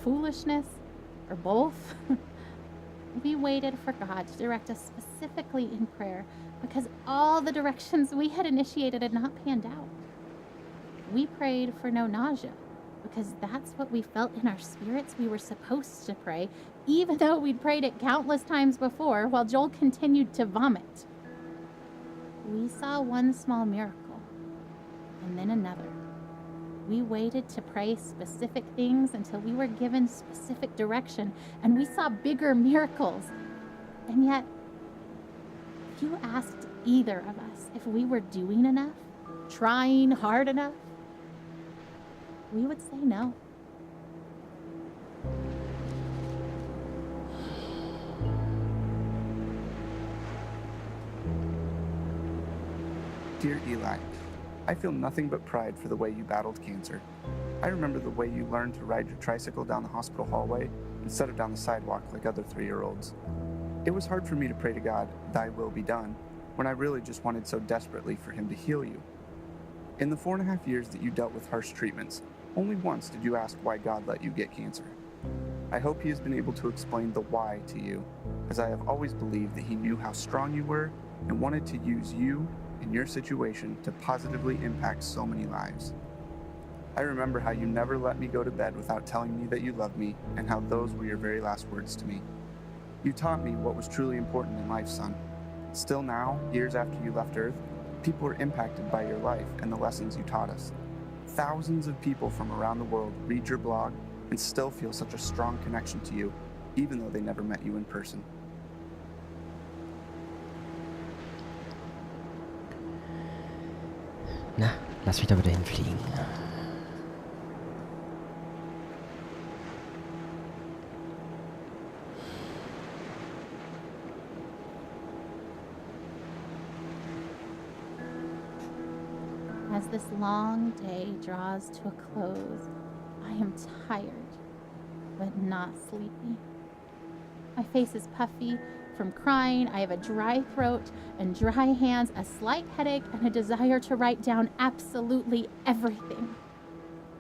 foolishness, or both. We waited for God to direct us specifically in prayer because all the directions we had initiated had not panned out. We prayed for no nausea because that's what we felt in our spirits we were supposed to pray, even though we'd prayed it countless times before while Joel continued to vomit. We saw one small miracle, and then another. We waited to pray specific things until we were given specific direction, and we saw bigger miracles. And yet, if you asked either of us if we were doing enough, trying hard enough, we would say no. Dear Eli, I feel nothing but pride for the way you battled cancer. I remember the way you learned to ride your tricycle down the hospital hallway instead of down the sidewalk like other 3-year-olds. It was hard for me to pray to God, "Thy will be done," when I really just wanted so desperately for Him to heal you. In the 4.5 years that you dealt with harsh treatments, only once did you ask why God let you get cancer. I hope He has been able to explain the why to you, as I have always believed that He knew how strong you were and wanted to use you in your situation to positively impact so many lives. I remember how you never let me go to bed without telling me that you loved me and how those were your very last words to me. You taught me what was truly important in life, son. Still now, years after you left Earth, people are impacted by your life and the lessons you taught us. Thousands of people from around the world read your blog and still feel such a strong connection to you, even though they never met you in person. Na, lass mich da wieder hinfliegen. As this long day draws to a close, I am tired, but not sleepy. My face is puffy from crying. I have a dry throat and dry hands, a slight headache, and a desire to write down absolutely everything.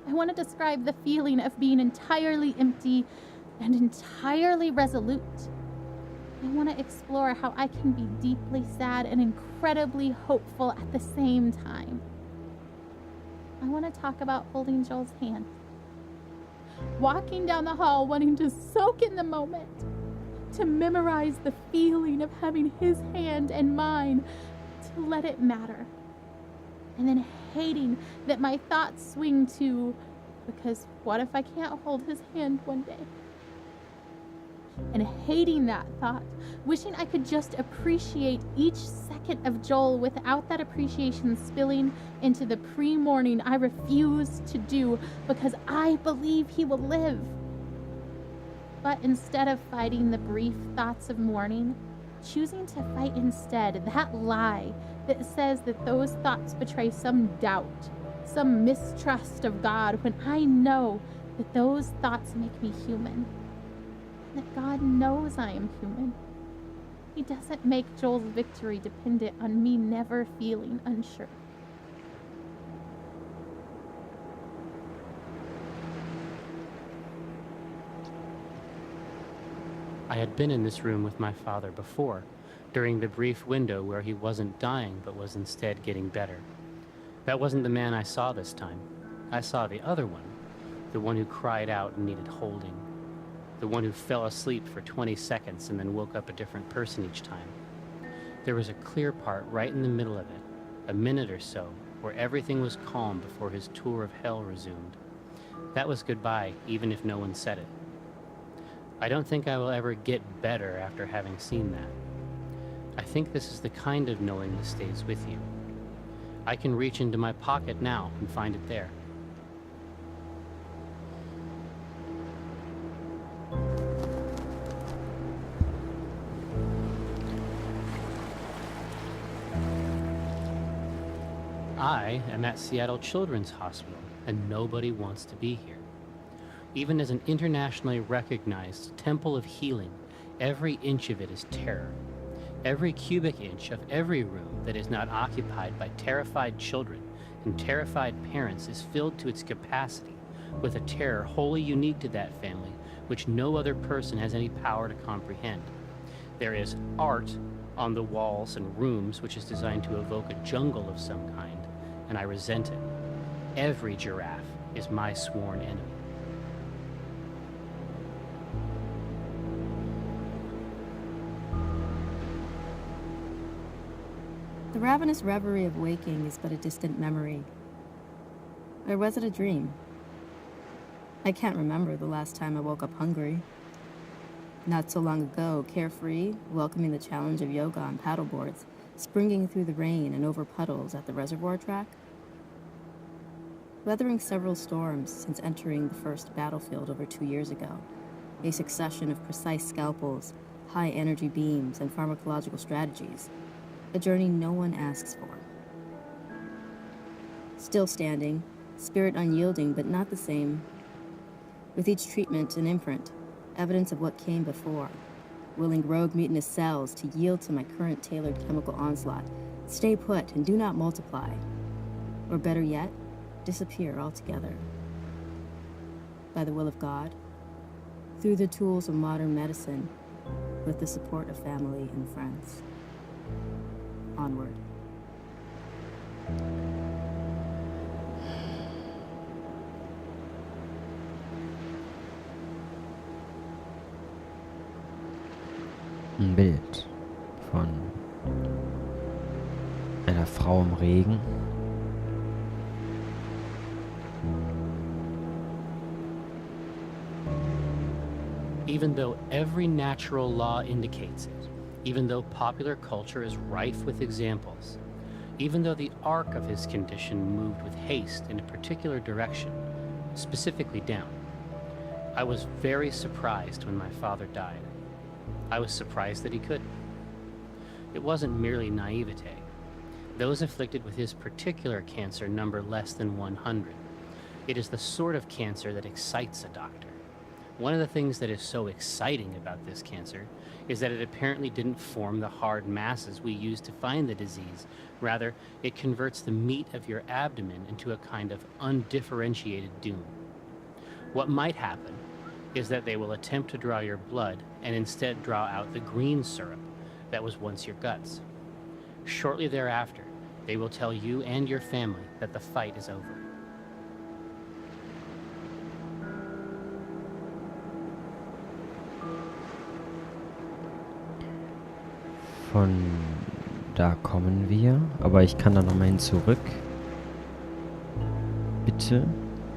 I want to describe the feeling of being entirely empty and entirely resolute. I want to explore how I can be deeply sad and incredibly hopeful at the same time. I want to talk about holding Joel's hand, walking down the hall wanting to soak in the moment, to memorize the feeling of having his hand and mine, to let it matter, and then hating that my thoughts swing to, because what if I can't hold his hand one day? And hating that thought, wishing I could just appreciate each second of Joel without that appreciation spilling into the pre-morning I refuse to do because I believe he will live. But instead of fighting the brief thoughts of mourning, choosing to fight instead that lie that says that those thoughts betray some doubt, some mistrust of God, when I know that those thoughts make me human. That God knows I am human. He doesn't make Joel's victory dependent on me never feeling unsure. I had been in this room with my father before, during the brief window where he wasn't dying but was instead getting better. That wasn't the man I saw this time. I saw the other one, the one who cried out and needed holding. The one who fell asleep for 20 seconds and then woke up a different person each time. There was a clear part right in the middle of it, a minute or so, where everything was calm before his tour of hell resumed. That was goodbye, even if no one said it. I don't think I will ever get better after having seen that. I think this is the kind of knowing that stays with you. I can reach into my pocket now and find it there. I am at Seattle Children's Hospital, and nobody wants to be here. Even as an internationally recognized temple of healing, every inch of it is terror. Every cubic inch of every room that is not occupied by terrified children and terrified parents is filled to its capacity with a terror wholly unique to that family which no other person has any power to comprehend. There is art on the walls and rooms, which is designed to evoke a jungle of some kind, and I resent it. Every giraffe is my sworn enemy. The ravenous reverie of waking is but a distant memory. Or was it a dream? I can't remember the last time I woke up hungry. Not so long ago, carefree, welcoming the challenge of yoga on paddleboards, springing through the rain and over puddles at the reservoir track. Weathering several storms since entering the first battlefield over 2 years ago, a succession of precise scalpels, high energy beams, and pharmacological strategies, a journey no one asks for. Still standing, spirit unyielding but not the same. With each treatment an imprint, evidence of what came before, willing rogue mutinous cells to yield to my current tailored chemical onslaught, stay put and do not multiply. Or better yet, disappear altogether. By the will of God, through the tools of modern medicine, with the support of family and friends. Onward. Ein Bild von einer Frau im Regen. Even though every natural law indicates it, even though popular culture is rife with examples, even though the arc of his condition moved with haste in a particular direction, specifically down, I was very surprised when my father died. I was surprised that he could. It wasn't merely naivete. Those afflicted with his particular cancer number less than 100. It is the sort of cancer that excites a doctor. One of the things that is so exciting about this cancer is that it apparently didn't form the hard masses we use to find the disease. Rather, it converts the meat of your abdomen into a kind of undifferentiated doom. What might happen is that they will attempt to draw your blood and instead draw out the green syrup that was once your guts. Shortly thereafter, they will tell you and your family that the fight is over. Von da kommen wir, aber ich kann da nochmal hin zurück. Bitte,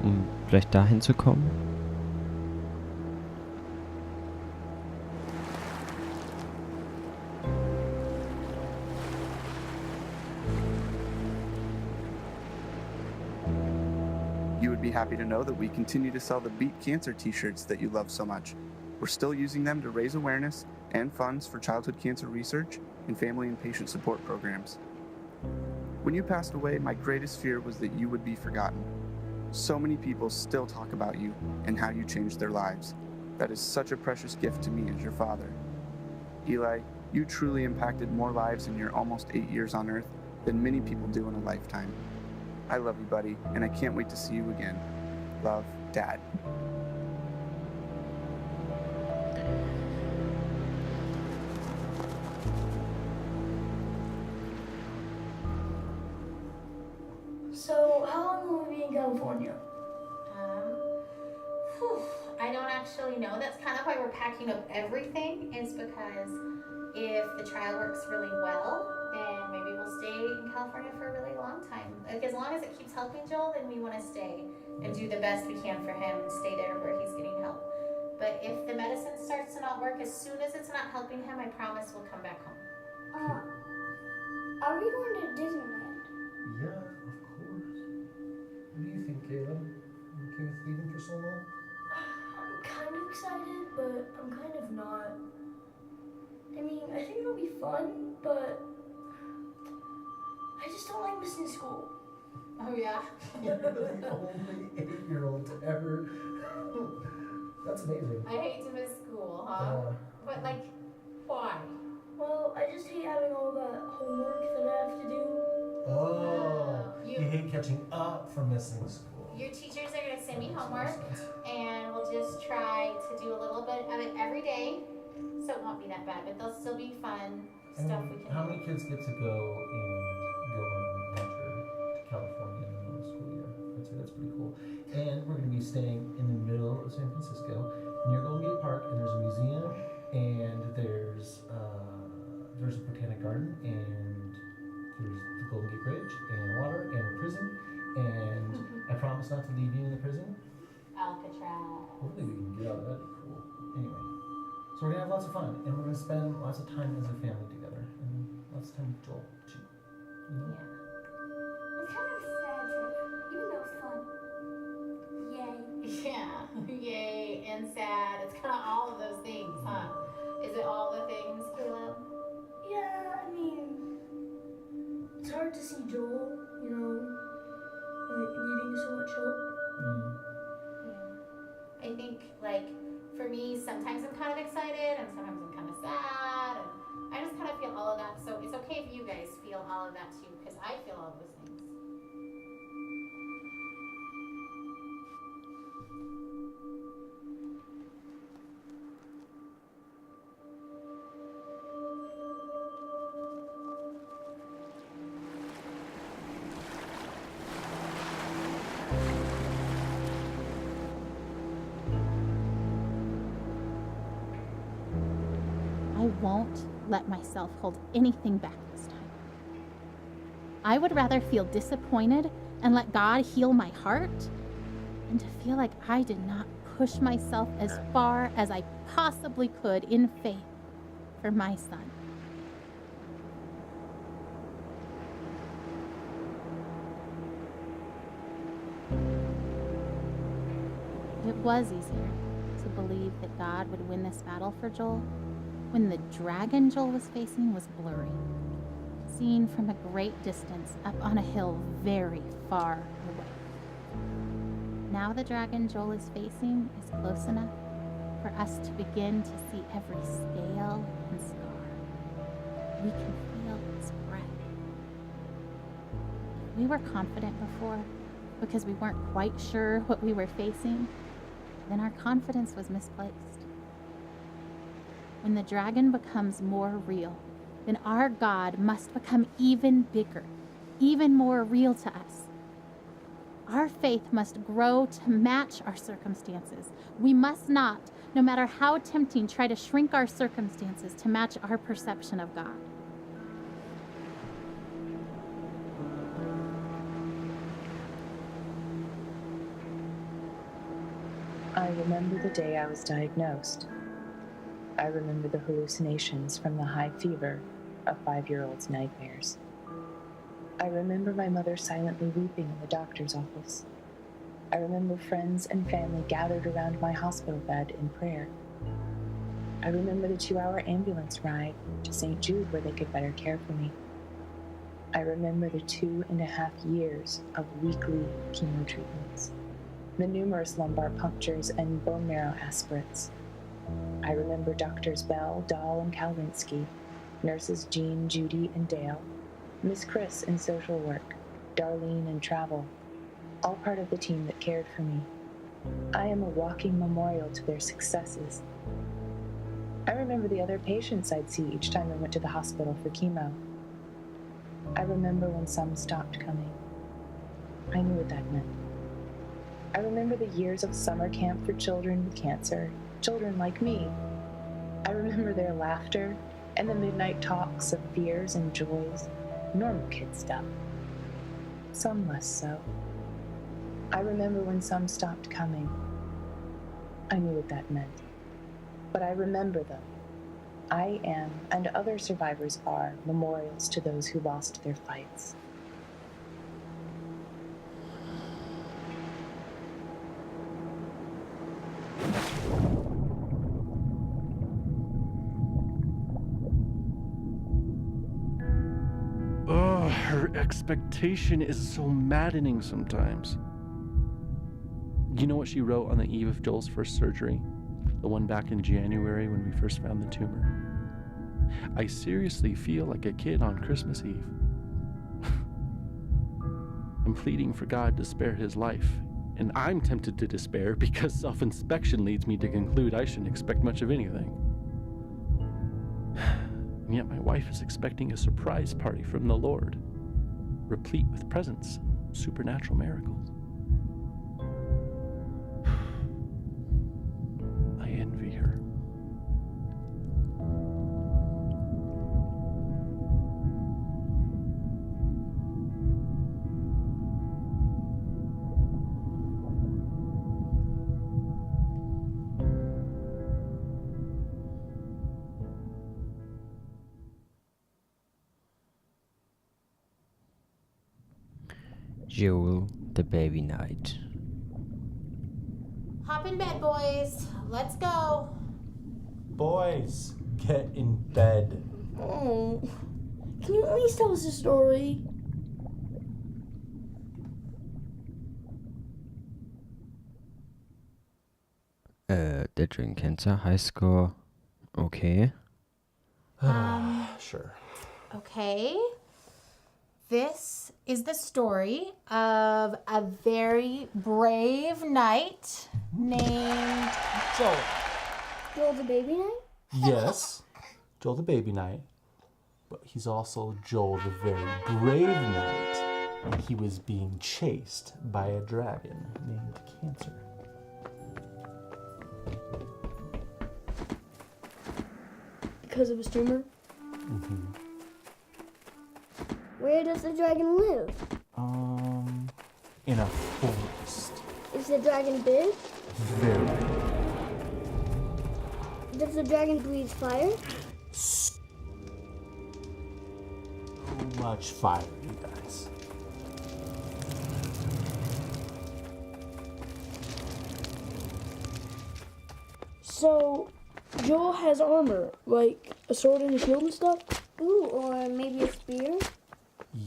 um vielleicht dahin zu kommen. You would be happy to know that we continue to sell the Beat Cancer t-shirts that you love so much. We're still using them to raise awareness and funds for childhood cancer research and family and patient support programs. When you passed away, my greatest fear was that you would be forgotten. So many people still talk about you and how you changed their lives. That is such a precious gift to me as your father. Eli, you truly impacted more lives in your almost 8 years on Earth than many people do in a lifetime. I love you, buddy, and I can't wait to see you again. Love, Dad. So, how long will we be in California? I don't actually know. That's kind of why we're packing up everything, is because if the trial works really well, then maybe we'll stay in California for a really long time. Like, as long as it keeps helping Joel, then we want to stay and do the best we can for him and stay there where he's getting help. But if the medicine starts to not work, as soon as it's not helping him, I promise we'll come back home. Are we going to Disneyland? Yeah, of course. What do you think, Caleb? You okay with leaving for so long? I'm kind of excited, but I'm kind of not. I mean, I think it'll be fun, but I just don't like missing school. Oh, yeah? You're the only 8-year-old to ever... That's amazing. I hate to miss school, huh? But, like, why? Well, I just hate having all that homework that I have to do. Oh, you- you hate catching up from missing school. your teachers are going to send me homework, and we'll just try to do a little bit of it every day, so it won't be that bad, but there'll still be fun stuff we can How do. many kids get to go on an adventure to California in the middle of the school year? I'd say that's pretty cool. And we're going to be staying in the middle of San Francisco, near Golden Gate Park, and there's a museum, and there's a botanic garden, and there's the Golden Gate Bridge, and water, and a prison, and I promise not to leave you in the prison. Alcatraz. Hopefully we can get out of that. That'd be cool. Anyway, so we're gonna have lots of fun, and we're gonna spend lots of time as a family together, and lots of time with Joel too. You know? Yeah. It's kind of a sad trip, even though it's fun. Yay. Yeah, yay, and sad. It's kind of all of those things, huh? Is it all the things, Caleb? Yeah, I mean, it's hard to see Joel, you know, like needing so much help. Yeah. I think, like, for me, sometimes I'm kind of excited, and sometimes I'm kind of sad, and I just kind of feel all of that. So it's okay if you guys feel all of that too, because I feel all those things. I won't let myself hold anything back this time. I would rather feel disappointed and let God heal my heart than to feel like I did not push myself as far as I possibly could in faith for my son. It was easier to believe that God would win this battle for Joel when the dragon Joel was facing was blurry, seen from a great distance up on a hill very far away. Now the dragon Joel is facing is close enough for us to begin to see every scale and scar. We can feel its breath. We were confident before because we weren't quite sure what we were facing, then our confidence was misplaced. When the dragon becomes more real, then our God must become even bigger, even more real to us. Our faith must grow to match our circumstances. We must not, no matter how tempting, try to shrink our circumstances to match our perception of God. I remember the day I was diagnosed. I remember the hallucinations from the high fever of 5-year-old's nightmares. I remember my mother silently weeping in the doctor's office. I remember friends and family gathered around my hospital bed in prayer. I remember the 2-hour ambulance ride to St. Jude where they could better care for me. I remember the 2.5 years of weekly chemo treatments, the numerous lumbar punctures and bone marrow aspirates. I remember Doctors Bell, Dahl, and Kalvinsky, nurses Jean, Judy, and Dale, Miss Chris in social work, Darlene in travel, all part of the team that cared for me. I am a walking memorial to their successes. I remember the other patients I'd see each time I went to the hospital for chemo. I remember when some stopped coming. I knew what that meant. I remember the years of summer camp for children with cancer, children like me. I remember their laughter and the midnight talks of fears and joys, normal kid stuff. Some less so. I remember when some stopped coming. I knew what that meant. But I remember them. I am, and other survivors are, memorials to those who lost their fights. Oh, her expectation is so maddening sometimes. You know what she wrote on the eve of Joel's first surgery? The one back in January when we first found the tumor. I seriously feel like a kid on Christmas Eve. I'm pleading for God to spare his life, And I'm tempted to despair because self-inspection leads me to conclude I shouldn't expect much of anything. And yet my wife is expecting a surprise party from the Lord, replete with presents and supernatural miracles. I envy her. Joel, the baby knight. Hop in bed, boys. Let's go. Boys, get in bed. Oh, can you at least tell us a story? Der Dragon Cancer High Score. Okay. Sure. Okay. This is the story of a very brave knight named Joel. Joel the baby knight? Yes, Joel the baby knight. But he's also Joel the very brave knight. And he was being chased by a dragon named Cancer. Because of his tumor? Mm-hmm. Where does the dragon live? In a forest. Is the dragon big? Very. Does the dragon breathe fire? So much fire, you guys. So, Joel has armor, like a sword and a shield and stuff? Ooh, or maybe a spear?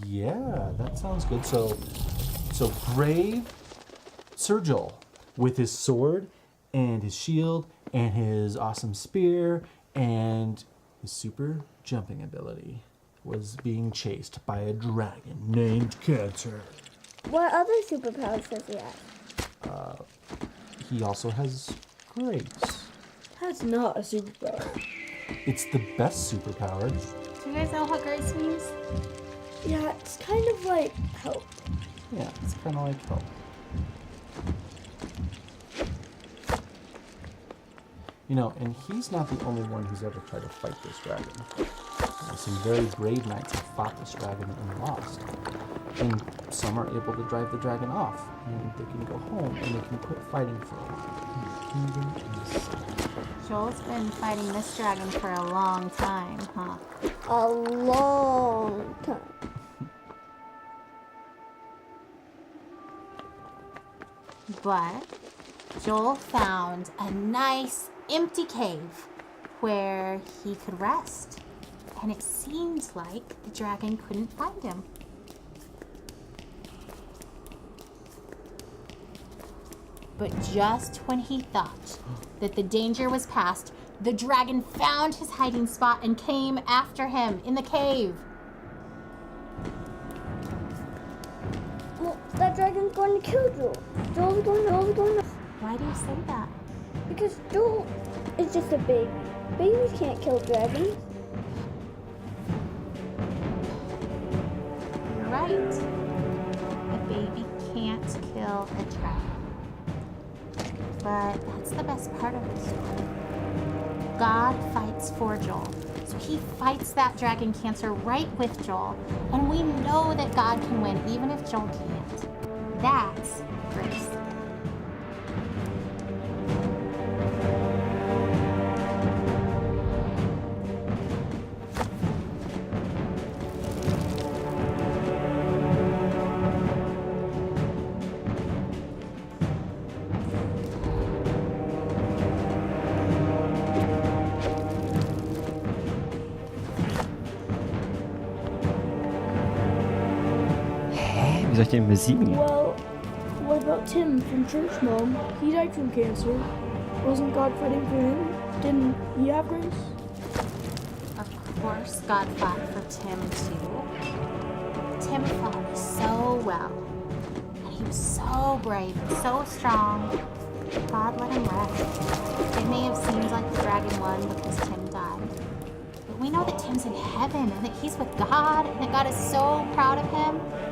Yeah, that sounds good. So brave Sir Joel with his sword and his shield and his awesome spear and his super jumping ability was being chased by a dragon named Cancer. What other superpowers does he have? He also has grace. That's not a superpower. It's the best superpower. Do you guys know what grace means? Yeah, it's kind of like help. Yeah, it's kind of like help. You know, and he's not the only one who's ever tried to fight this dragon. Some very brave knights have fought this dragon and lost. And some are able to drive the dragon off, and they can go home and they can quit fighting for a while. Kingdom is Joel's been fighting this dragon for a long time, huh? A long time. But Joel found a nice empty cave where he could rest. And it seemed like the dragon couldn't find him. But just when he thought that the danger was past, the dragon found his hiding spot and came after him in the cave. Well, that dragon's going to kill Joel. Joel's going to... Why do you say that? Because Joel is just a baby. Babies can't kill dragons. You're right. A baby can't kill a dragon. But that's the best part of the story. God fights for Joel. So he fights that dragon Cancer right with Joel. And we know that God can win even if Joel can't. That's grace. Wie soll ich den besiegen? Well, what about Tim from Church Mom? He died from cancer. Wasn't God fighting for him? Didn't he have grace? Of course, God fought for Tim too. Tim fought so well. And He was so brave, so strong. God let him rest. It may have seemed like the dragon won because Tim died. But we know that Tim's in heaven and that he's with God and that God is so proud of him.